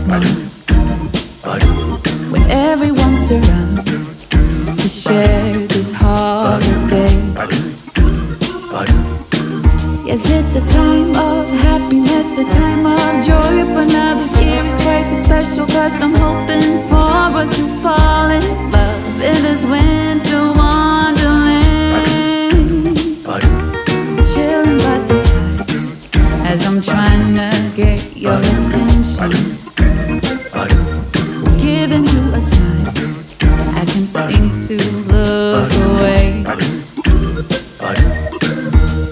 Christmas, when everyone's around to share this holiday. Yes, it's a time of happiness, a time of joy, but now this year is twice as special, 'cause I'm hoping for us to fall in love in this winter wonderland. Chilling by the fire as I'm trying to get your attention, giving you a smile I can't seem to look away.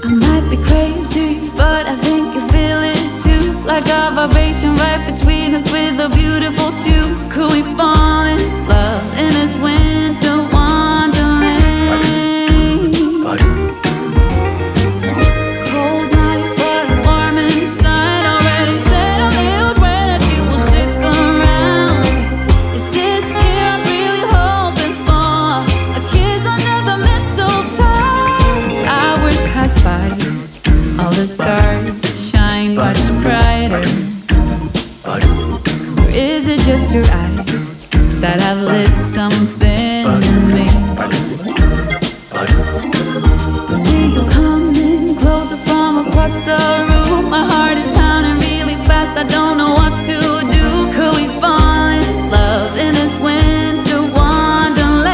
I might be crazy, but I think you feel it too, like a vibration right between us with a beautiful two. Could we fall in love in this winter wonderland? Cold night, but I'm warm inside. Already said a little prayer that you will stick around. Is this year I'm really hoping for a kiss under the mistletoe? As hours pass by, all the stars shine much brighter. Or is it just your eyes that have lit something in me? I see you coming closer from across the room. My heart is pounding really fast, I don't know what to do. Could we fall in love in this winter wonderland?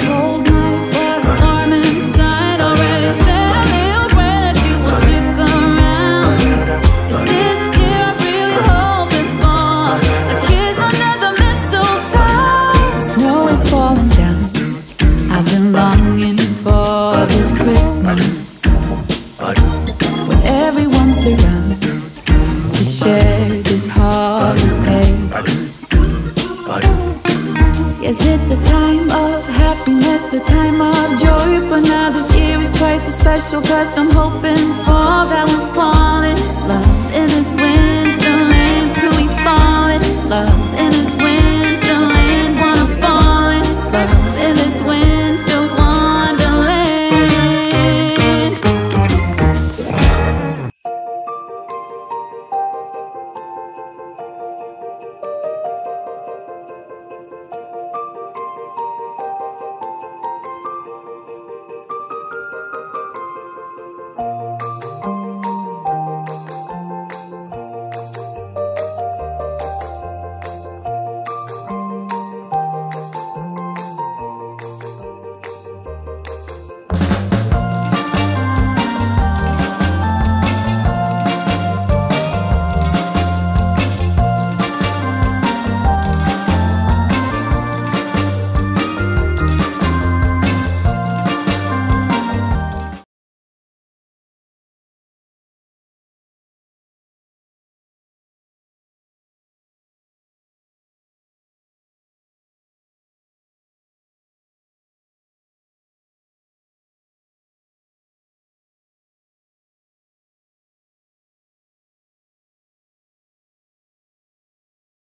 Cold night, but I'm warm inside. Already said a little prayer that you will stick around. Is this year I'm really hoping for a kiss under the mistletoe? Snow is falling down, I've been longing for this Christmas, when everyone's around to share this holiday. Yes, it's a time of happiness, a time of joy, but now this year is twice as special, 'cause I'm hoping for that we'll fall in love in this winter